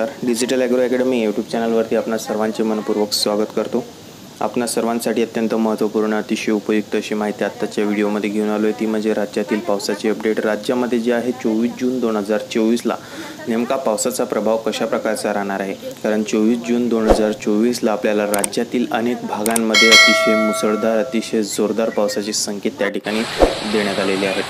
नमस्कार. Digital agro academy YouTube चॅनलवरती आपणा सर्वांचे मनपूर्वक स्वागत करतो. आपणा सर्वांसाठी अत्यंत महत्त्वपूर्ण अतिशय उपयुक्त अशी माहिती आत्ताच्या व्हिडिओमध्ये घेऊन आलो आहे. ती म्हणजे राज्यातील पावसाची अपडेट. राज्यामध्ये जे आहे 24 जून 2024ला नेमका पावसाचा प्रभाव कशा प्रकारचा राहणार आहे. कारण 24 जून 2024ला आपल्याला राज्यातील अनेक भागांमध्ये अतिशय मुसळधार अतिशय जोरदार पावसाचे संकेत त्या ठिकाणी देण्यात आलेले आहेत.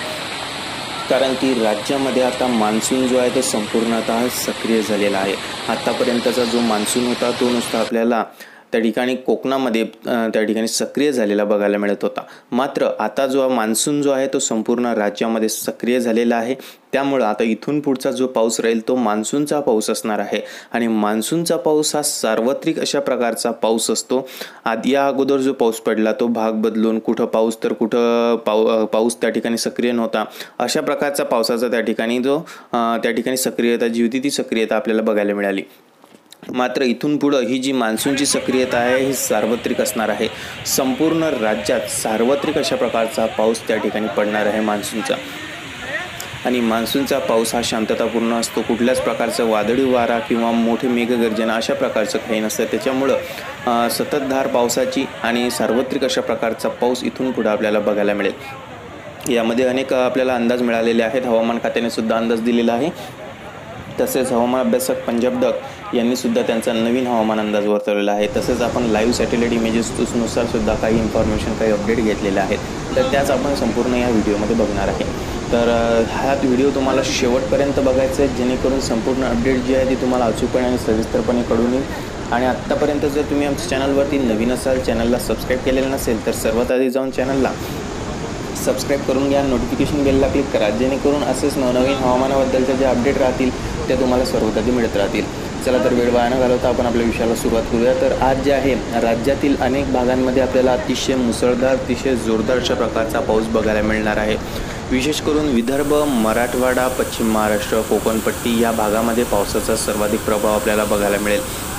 कारण की राज्यामध्ये आता मान्सून जो आहे तो संपूर्णतः सक्रिय झालेला आहे. आत्तापर्यंतचा जो मान्सून होता तो नुसता आपल्याला त्या ठिकाणी कोकणामध्ये त्या ठिकाणी सक्रिय झालेला बघायला मिळत होता. मात्र आता जो मान्सून जो आहे तो संपूर्ण राज्यामध्ये सक्रिय झालेला आहे. त्यामुळं आता इथून पुढचा जो पाऊस राहील तो मान्सूनचा पाऊस असणार आहे. आणि मान्सूनचा पाऊस हा सार्वत्रिक अशा प्रकारचा पाऊस असतो. या अगोदर जो पाऊस पडला तो भाग बदलून कुठं पाऊस तर कुठं पाऊस त्या ठिकाणी सक्रिय नव्हता. अशा प्रकारचा पावसाचा त्या ठिकाणी त्या ठिकाणी सक्रियता जी होती ती सक्रियता आपल्याला बघायला मिळाली. मात्र इथून पुढं ही जी मान्सूनची सक्रियता आहे ही सार्वत्रिक असणार आहे. संपूर्ण राज्यात सार्वत्रिक अशा प्रकारचा पाऊस त्या ठिकाणी पडणार आहे मान्सूनचा. आणि मान्सूनचा पाऊस हा शांततापूर्ण असतो. कुठल्याच प्रकारचं वादळी वारा किंवा मोठे मेघगर्जना अशा प्रकारचं काही नसतं. त्याच्यामुळं सततधार पावसाची आणि सार्वत्रिक अशा प्रकारचा पाऊस इथून पुढं आपल्याला बघायला मिळेल. यामध्ये अनेक आपल्याला अंदाज मिळालेले आहेत. हवामान खात्याने सुद्धा अंदाज दिलेला आहे. तसेच हवामान अभ्यासक पंजाब डक यांनी सुद्धा त्यांचा नवीन हवामान अंदाज वर्तवलेला आहे. तसेच आपण लाईव्ह सॅटेलाईट इमेजेसनुसार सुद्धा काही इन्फॉर्मेशन काही अपडेट घेतलेल्या आहेत. तर त्याच आपण संपूर्ण या व्हिडिओमध्ये बघणार आहे. तर हा व्हिडिओ तुम्हाला शेवटपर्यंत बघायचा आहे जेणेकरून संपूर्ण अपडेट जी आहे ती तुम्हाला अचूकपणे आणि सविस्तरपणे कळून येईल. आणि आत्तापर्यंत जर तुम्ही आमच्या चॅनलवरती नवीन असाल चॅनलला सबस्क्राईब केलेलं नसेल तर सर्वात आधी जाऊन चॅनलला सबस्क्राईब करून घ्या. नोटिफिकेशन बेलला क्लिक करा जेणेकरून असेच नवनवीन हवामानाबद्दलचे जे अपडेट राहतील ते तुम्हाला सर्वात आधी मिळत राहतील. चला तर वेळ वाया न घालवता आपण आपल्या विषयाला सुरुवात करूया. तर आज जे आहे राज्यातील अनेक भागांमध्ये आपल्याला अतिशय मुसळधार अतिशय जोरदार अशा प्रकारचा पाऊस बघायला मिळणार आहे. विशेष करून विदर्भ मराठवाडा पश्चिम महाराष्ट्र कोकणपट्टी या भागामध्ये पावसाचा सर्वाधिक प्रभाव आपल्याला बघायला मिळेल.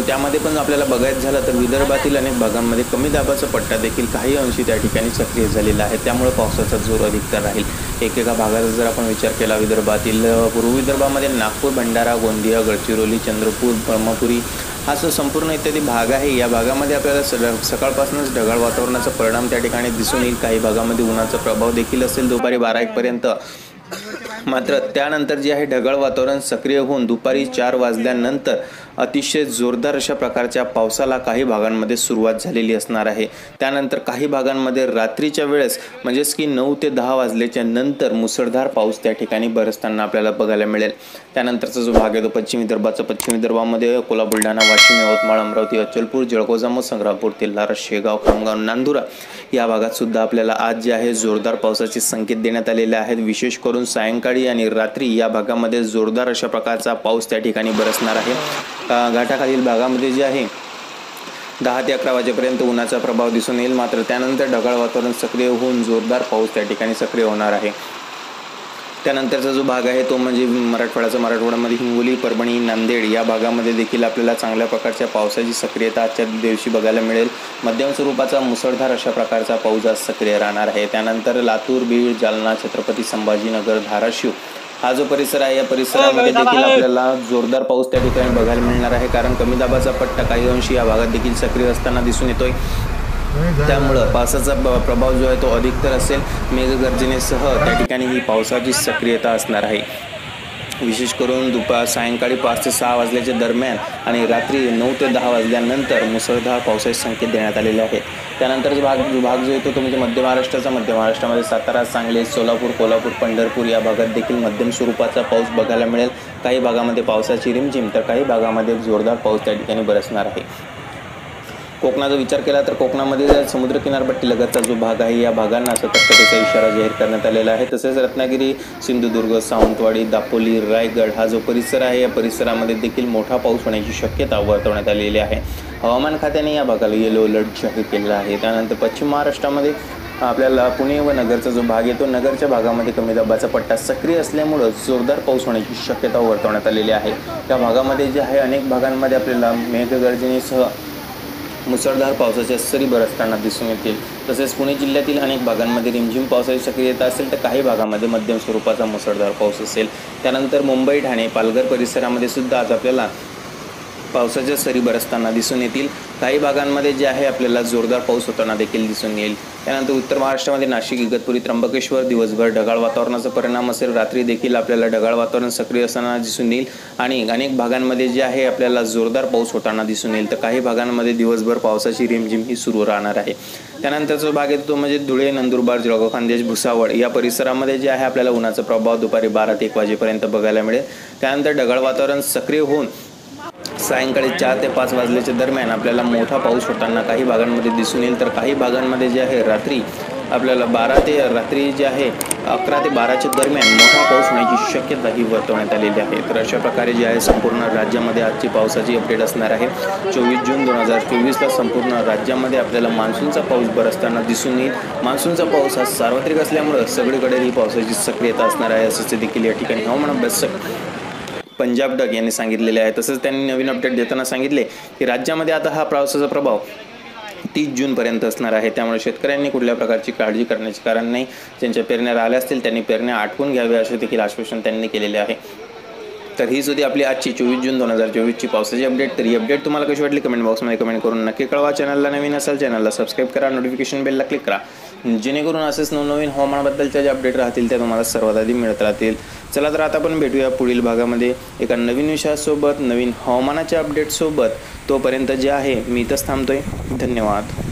त्यामध्ये पण आपल्याला बघायचं झालं तर विदर्भातील अनेक भागांमध्ये कमी दाबाचा पट्टा देखील काही अंशी त्या ठिकाणी सक्रिय झालेला आहे. त्यामुळे पावसाचा जोर अधिकतर राहील. एकेका भागाचा जर आपण विचार केला विदर्भातील पूर्व विदर्भामध्ये नागपूर भंडारा गोंदिया गडचिरोली चंद्रपूर ब्रह्मपुरी हा जो संपूर्ण इत्यादी भाग आहे या भागामध्ये आपल्याला सकाळपासूनच ढगाळ वातावरणाचा परिणाम त्या ठिकाणी दिसून येईल. काही भागामध्ये उन्हाचा प्रभाव देखील असेल दुपारी 12-1 पर्यंत. मात्र त्यानंतर जे आहे ढगाळ वातावरण सक्रिय होऊन दुपारी 4 वाजल्यानंतर अतिशय जोरदार अशा प्रकारच्या पावसाला काही भागांमध्ये सुरुवात झालेली असणार आहे. त्यानंतर काही भागांमध्ये रात्रीच्या वेळेस म्हणजेच की 9 ते 10 वाजल्याच्या नंतर मुसळधार पाऊस त्या ठिकाणी बरसताना आपल्याला बघायला मिळेल. त्यानंतरचा जो भाग आहे तो पश्चिम विदर्भामध्ये अकोला बुलढाणा वाशिम यवतमाळ अमरावती अचलपूर जळगाव संग्रामपूर तेल्हारा शेगाव खामगाव नांदुरा या भागात सुद्धा आपल्याला आज जे आहे जोरदार पावसाचे संकेत देण्यात आलेले आहेत. विशेष करून सायंकाळी आणि रात्री या भागामध्ये जोरदार अशा प्रकारचा पाऊस त्या ठिकाणी बरसणार आहे. घाटाखालील भागामध्ये जे आहे 10 ते 11 वाजेपर्यंत उन्हाचा प्रभाव दिसून येईल. मात्र त्यानंतर ढगाळ वातावरण सक्रिय होऊन जोरदार पाऊस त्या ठिकाणी सक्रिय होणार आहे. त्यानंतरचा जो भाग आहे तो म्हणजे मराठवाड्यामध्ये हिंगोली परभणी नांदेड या भागामध्ये देखील आपल्याला चांगल्या प्रकारच्या पावसाची सक्रियता आजच्या दिवशी बघायला मिळेल. मध्यम स्वरूपाचा मुसळधार अशा प्रकारचा पाऊस आज सक्रिय राहणार आहे. त्यानंतर लातूर बीड जालना छत्रपती संभाजीनगर धाराशिव हा जो परिसर आहे या परिसरामध्ये देखील आपल्याला जोरदार पाऊस त्या ठिकाणी बघायला मिळणार आहे. कारण कमी दाबाचा पट्टा काही अंशी या भागात देखील सक्रिय असताना दिसून येतोय. त्यामुळं पावसाचा प्रभाव जो आहे तो अधिकतर असेल. मेघगर्जनेसह त्या ठिकाणी ही पावसाची सक्रियता असणार आहे. विशेष करून सायंकाळी 5 ते 6 वाजल्याच्या दरम्यान आणि रात्री 9 ते 10 वाजल्यानंतर मुसळधार पावसाचे संकेत देण्यात आलेले आहेत. त्यानंतरचा भाग जो येतो तो म्हणजे मध्य महाराष्ट्रामध्ये सातारा सांगली सोलापूर कोल्हापूर पंढरपूर या भागात देखील मध्यम स्वरूपाचा पाऊस बघायला मिळेल. काही भागामध्ये पावसाची रिमझिम तर काही भागामध्ये जोरदार पाऊस त्या ठिकाणी बरसणार आहे. कोकणाचा विचार केला तर कोकणामध्ये समुद्र किनारपट्टी लगतचा जो भाग आहे या भागांना सतर्कतेचा इशारा जाहीर करण्यात आलेला आहे. तसेच रत्नागिरी सिंधुदुर्ग सावंतवाडी दापोली रायगड हा जो परिसर आहे या परिसरामध्ये देखील मोठा पाऊस होण्याची शक्यता वर्तवण्यात आलेली आहे. हवामान खात्याने या भागाला येलो अलर्ट जाहीर केलेला आहे. त्यानंतर पश्चिम महाराष्ट्रामध्ये आपल्याला पुणे व नगरचा जो भाग येतो नगरच्या भागामध्ये कमी दाबाचा पट्टा सक्रिय असल्यामुळं जोरदार पाऊस होण्याची शक्यता वर्तवण्यात आलेली आहे. त्या भागामध्ये जे आहे अनेक भागांमध्ये आपल्याला मेघगर्जनेसह मुसळधार पावसाच्या सरी बरसताना दिसून येतील. तसेच पुणे जिल्ह्यातील अनेक भागांमध्ये रिमझिम पावसाची सक्रियता असेल तर काही भागामध्ये मध्यम स्वरूपाचा मुसळधार पाऊस असेल। त्यानंतर मुंबई, ठाणे, पालघर परिसरामध्ये सुद्धा आज आपल्याला पावसाच्या सरी बरसताना दिसून येतील। काही भागांमध्ये जे आहे आपल्याला जोरदार पाऊस होताना देखील दिसून येईल। त्यानंतर उत्तर महाराष्ट्रामध्ये नाशिक, इगतपुरी, त्र्यंबकेश्वर दिवसभर ढगाळ वातावरणाचा परिणाम असेल। रात्री देखील आपल्याला ढगाळ वातावरण सक्रिय असताना दिसून येईल आणि अनेक भागांमध्ये जे आहे आपल्याला जोरदार पाऊस होताना दिसून येईल। तर काही भागांमध्ये दिवसभर पावसाची रिमझिम ही सुरू राहणार आहे। त्यानंतरचा भाग येतो म्हणजे धुळे, नंदुरबार, जळगाव, खान्देश, भुसावळ या परिसरामध्ये जे आहे आपल्याला उन्हाचा प्रभाव दुपारी 12 ते 1 वाजेपर्यंत बघायला मिळेल। त्यानंतर ढगाळ वातावरण सक्रिय होऊन सायंकाळी 4 ते 5 वाजल्याच्या दरम्यान आपल्याला मोठा पाऊस होताना काही भागांमध्ये दिसून येईल। तर काही भागांमध्ये जे आहे रात्री आपल्याला 11 ते 12च्या दरम्यान मोठा पाऊस होण्याची शक्यता ही वर्तवण्यात आलेली आहे। तर अशा प्रकारे जे आहे संपूर्ण राज्यामध्ये आजची पावसाची अपडेट असणार आहे। 24 जून 2024ला संपूर्ण राज्यामध्ये आपल्याला मान्सूनचा पाऊस बरसताना दिसून येईल। मान्सूनचा पाऊस हा सार्वत्रिक असल्यामुळे सगळीकडे ही पावसाची सक्रियता असणार आहे असं देखील या ठिकाणी हवामान अभ्यासक पंजाब डग यांनी सांगितलेले आहे। तसंच त्यांनी नवीन अपडेट देताना सांगितले की राज्यामध्ये आता हा पावसाचा प्रभाव 30 जूनपर्यंत असणार आहे। त्यामुळे शेतकऱ्यांनी कुठल्या प्रकारची काळजी करण्याचे कारण नाही। ज्यांच्या पेरण्या राहिल्या असतील त्यांनी पेरण्या आटवून घ्याव्या असे देखील आश्वासन त्यांनी केलेले आहे। तर हीच होती आपली आजची 24 जून 2024ची पावसाची अपडेट। तर ही अपडेट तुम्हाला कशी वाटली कमेंट बॉक्समध्ये कमेंट करून नक्की कळवा। चॅनलला नवीन असाल चॅनलला सबस्क्राईब करा, नोटिफिकेशन बेलला क्लिक करा, जेणेकरून असेच नवनवीन हवामानाबद्दलच्या ज्या अपडेट राहतील त्या तुम्हाला सर्वात आधी मिळत राहतील। चला तर आता आपण भेटूया पुढील भागामध्ये एका नवीन विषयासोबत, नवीन हवामानाच्या अपडेटसोबत। तोपर्यंत जे आहे मी इथंच थांबतोय। धन्यवाद।